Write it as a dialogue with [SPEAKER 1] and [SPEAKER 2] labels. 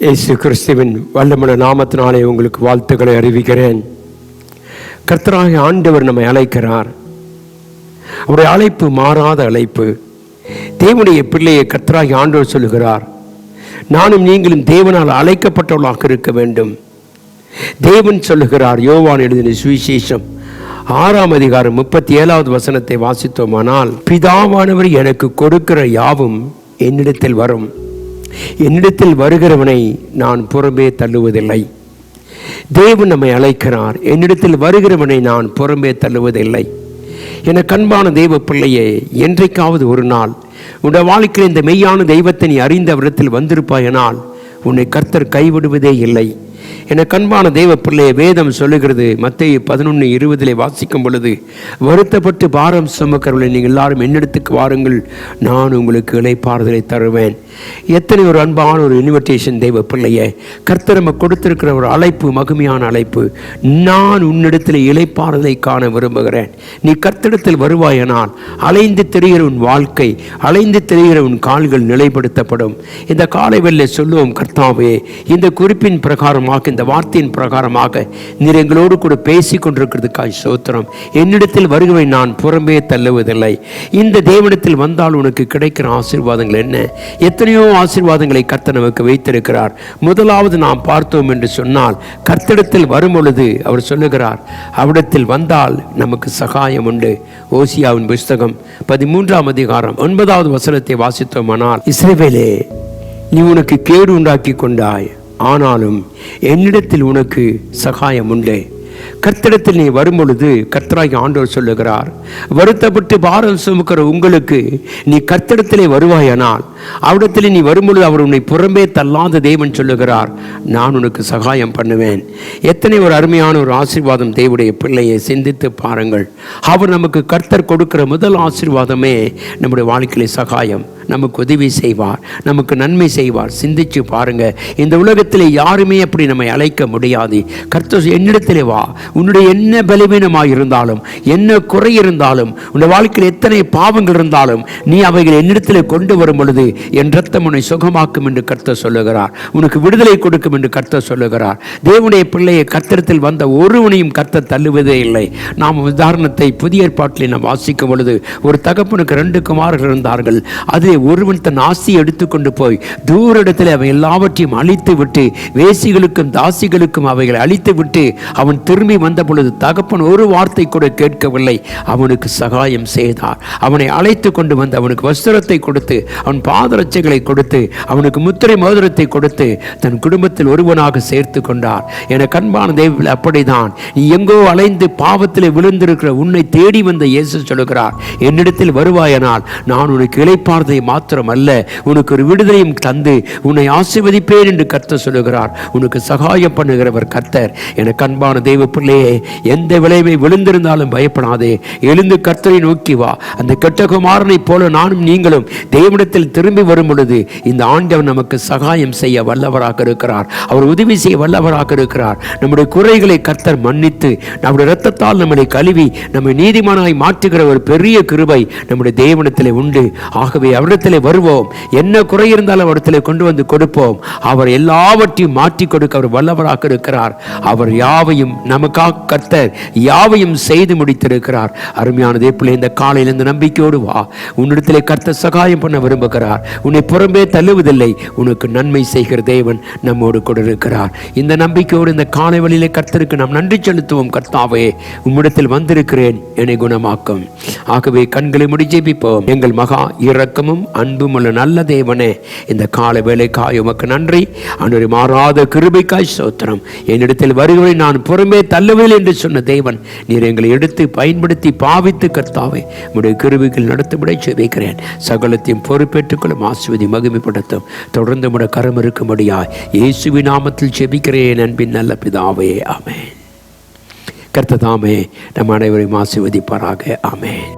[SPEAKER 1] இயேசு கிறிஸ்துவின் வல்லமுள்ள நாமத்தினாலே உங்களுக்கு வாழ்த்துக்களை அறிவிக்கிறேன். கர்த்தராகிய ஆண்டவர் நம்மை அழைக்கிறார். அவருடைய அழைப்பு மாறாத அழைப்பு. தேவனுடைய பிள்ளையை கர்த்தராகிய ஆண்டவர் சொல்லுகிறார், நானும் நீங்களும் தேவனால் அழைக்கப்பட்டவர்களாக இருக்க வேண்டும். தேவன் சொல்லுகிறார். யோவான் எழுதின சுவிசேஷம் 6ஆம் அதிகாரம் 37வது வசனத்தை வாசித்தோமானால், பிதாவானவர் எனக்கு கொடுக்கிற யாவும் என்னிடத்தில் வரும், என்னிடத்தில் வருகிறவனை நான் புறம்பே தள்ளுவதில்லை. தேவன் நம்மை அழைக்கிறார். என்னிடத்தில் வருகிறவனை நான் புறம்பே தள்ளுவதில்லை. என கண்பான தெய்வ பிள்ளையே, என்றைக்காவது ஒரு நாள் உன்னுடைய வாழ்க்கையில் இந்த மெய்யான தெய்வத்தை நீ அறிந்த விடத்தில் வந்திருப்பாயனால் உன்னை கர்த்தர் கைவிடுவதே இல்லை. என கண்பான தெய்வ பிள்ளையை வேதம் சொல்லுகிறது. மத்தேயு 11:20 வாசிக்கும் பொழுது, வருத்தப்பட்டு பாரம் சுமக்கிறவர்களை நீங்கள் எல்லாரும் என்னிடத்துக்கு வாருங்கள், நான் உங்களுக்கு இளைப்பாறுதலை தருவேன். எத்தனை ஒரு அன்பான ஒரு இன்விடேஷன் தெய்வ பிள்ளையை. கர்த்தர் நமக்கு கொடுத்திருக்கிற ஒரு அழைப்பு, மகிமையான அழைப்பு. நான் உன்னிடத்தில் இளைப்பாறுதலை காண விரும்புகிறேன். நீ கர்த்தரிடத்தில் வருவாயனால் அலைந்து திரிகிற உன் வாழ்க்கை, அலைந்து திரிகிற உன் கால்கள் நிலைப்படுத்தப்படும். இந்த காலை வெள்ளை சொல்லுவோம், கர்த்தாவே, இந்த குறிப்பின் பிரகாரமாக, இந்த வார்த்தையின் பிரகாரமாக நீர் எங்களோடு கூட பேசி கொண்டிருக்கிறதுக்காய் ஸ்தோத்திரம். என்னிடத்தில் வருகவை நான் புறம்பே தள்ளுவதில்லை. இந்த தேவனிடத்தில் வந்தால் உனக்கு கிடைக்கிற ஆசீர்வாதங்கள் என்ன? எத்தனையோ ஆசீர்வாதங்களை கர்த்தர் நமக்கு வைத்திருக்கிறார். முதலாவது நாம் பார்த்தோம் என்று சொன்னால், கர்த்தரிடத்தில் வரும் பொழுது அவர் சொல்லுகிறார், அவிடத்தில் வந்தால் நமக்கு சகாயம் உண்டு. ஓசியாவின் புஸ்தகம் 13ஆம் அதிகாரம் 9வது வசனத்தை வாசித்தோமானால், இஸ்ரவேலே, நீ உனக்கு கேடு உண்டாக்கி கொண்டாய், ஆனாலும் என்னிடத்தில் உனக்கு சகாயம் உண்டு. கர்த்தரிடத்தில் நீ வரும் பொழுது கர்த்தராகிய ஆண்டவர் சொல்லுகிறார், வருத்தப்பட்டு பாரம் சுமக்கிற உங்களுக்கு நீ கர்த்தரிடத்திலே வருவாயானால், அவிடத்தில் நீ வரும்பொழுது அவர் உன்னை புறம்பே தள்ளாத தேவன் சொல்லுகிறார், நான் உனக்கு சகாயம் பண்ணுவேன். எத்தனை ஒரு அருமையான ஒரு ஆசீர்வாதம் தேவனுடைய பிள்ளையை சிந்தித்து பாருங்கள். அவர் நமக்கு கர்த்தர் கொடுக்கிற முதல் ஆசீர்வாதமே நம்முடைய வாழ்க்கையிலே சகாயம். நமக்கு உதவி செய்வார், நமக்கு நன்மை செய்வார். சிந்திச்சு பாருங்க. இந்த உலகத்திலே யாருமே அப்படி நம்மை அழைக்க முடியாது. கர்த்தர் என்னிடத்திலே வா, உன்னுடைய என்ன பலவீனமாக இருந்தாலும், என்ன குறை இருந்தாலும், உன்னுடைய வாழ்க்கையில் எத்தனை பாவங்கள் இருந்தாலும், நீ அவைகள் என்னிடத்திலே கொண்டு வரும் பொழுது என் ரத்தம் உன்னை சுகமாக்கும் என்று கர்த்தர் சொல்லுகிறார். உனக்கு விடுதலை கொடுக்கும் என்று கர்த்தர் சொல்லுகிறார். தேவனுடைய பிள்ளையை கர்த்தரிடத்தில் வந்த ஒருவனையும் கர்த்தர் தள்ளுவதே இல்லை. நாம் உதாரணத்தை புதிய ஏற்பாட்டில் நாம் வாசிக்கும் பொழுது, ஒரு தகப்பனுக்கு 2 குமாரர்கள் இருந்தார்கள். அது ஒருவன் தன் ஆசியை எடுத்துக்கொண்டு போய் தூர இடத்தில் அவை எல்லாவற்றையும் அழித்து விட்டு, வேசிகளுக்கும் தாசிகளுக்கும் அவைகளை அழித்து விட்டு அவன் திரும்பி வந்த பொழுது தகப்பன் ஒரு வார்த்தை கூட கேட்கவில்லை. அவனுக்கு சகாயம் செய்தார். அவனை அழைத்து கொண்டு வந்து அவனுக்கு வஸ்திரத்தை கொடுத்து, அவன் பாதரட்சைகளை கொடுத்து, அவனுக்கு முத்திரை மோதிரத்தை கொடுத்து தன் குடும்பத்தில் ஒருவனாக சேர்த்து கொண்டார். என கண்பான தெய்வம் அப்படிதான். நீ எங்கோ அலைந்து பாவத்தில் விழுந்திருக்கிற உன்னை தேடி வந்த இயேசு சொல்லுகிறார், என்னிடத்தில் வருவாயனால் நான் உனக்கு இளைப்பாறுதலை மாத்திரம் அல்ல, உனக்கு ஒரு விடுதலையும் தந்து உன்னை ஆசீர்வதிப்பேன் என்று கர்த்தர் சொல்லுகிறார். உனக்கு சகாயம் பண்ணுகிறவர் கர்த்தர். என கண்பான தெய்வ பிள்ளையே, எந்த விளைவை விழுந்திருந்தாலும் பயப்படாதே. எழுந்து கர்த்தரை நோக்கி வா. அந்த கெட்ட குமாரனை போல நானும் நீங்களும் தேவனிடத்தில் திரும்பி வரும் பொழுது இந்த ஆண்டவர் நமக்கு சகாயம் செய்ய வல்லவராக இருக்கிறார். அவர் உதவி செய்ய வல்லவராக இருக்கிறார். நம்முடைய குறைகளை கர்த்தர் மன்னித்து நம்முடைய இரத்தத்தால் நம்மளை கழுவி நம்மை நீதிமானாய் மாற்றுகிற ஒரு பெரிய கிருபை நம்முடைய தேவனிடத்தில் உண்டு. ஆகவே அவரிடத்தில் வருவோம். என்ன குறை இருந்தாலும் அவரிடத்தில் கொண்டு வந்து கொடுப்போம். அவர் எல்லாவற்றையும் மாற்றி கொடுக்க அவர் வல்லவராக இருக்கிறார். அவர் யாவையும் நமக்காக கர்த்தர் யாவையும் செய்து முடித்திருக்கிறார். அருமையான தேவனே, இந்த காலையில் இந்த நம்பிக்கையோடு வா. உன்னிடத்திலே கர்த்தர் சகாயம் பண்ண விரும்புகிறார். உன்னை புறம்பே தள்ளுவதில்லை. உனக்கு நன்மை செய்கிற தேவன் நம்மோடு கூட இருக்கிறார். இந்த நம்பிக்கையோடு இந்த காலை வழியிலே கர்த்தருக்கு நாம் நன்றி செலுத்துவோம். கர்த்தாவே, உம்மிடத்தில் வந்திருக்கிறேன், என்னை குணமாக்கும். ஆகவே கண்களை மூடி ஜெபிப்போம். எங்கள் மகா இரக்கமும் அன்பும் உள்ள நல்ல தேவனே, இந்த கால வேளைக்காய் உமக்கு நன்றி. ஆண்டவரே, மாறாத கிருபைக்காய் ஸ்தோத்திரம். என்னிடத்தில் வருகிறவரை நான் புறம்பே தள்ளுவேன் என்று சொன்ன தேவன், நீர் எங்களை எடுத்து பயன்படுத்தி பாவித்து கர்த்தாவே உம்முடைய கிருபைகள் நடத்தப்பட ஜெபிக்கிறேன். சகலத்தையும் பொறுப்பேற்றுக் கொள்ளும், ஆசீர்வதி மகிமைப்படுத்தும். தொடர்ந்து உம்முடைய கரம் இருக்கும்படியாய் இயேசுவின் நாமத்தில் ஜெபிக்கிறேன் அன்பின் நல்ல பிதாவே, ஆமென். கர்த்தர் தாமே நம் அனைவரையும் ஆசீர்வதிப்பாராக. ஆமென்.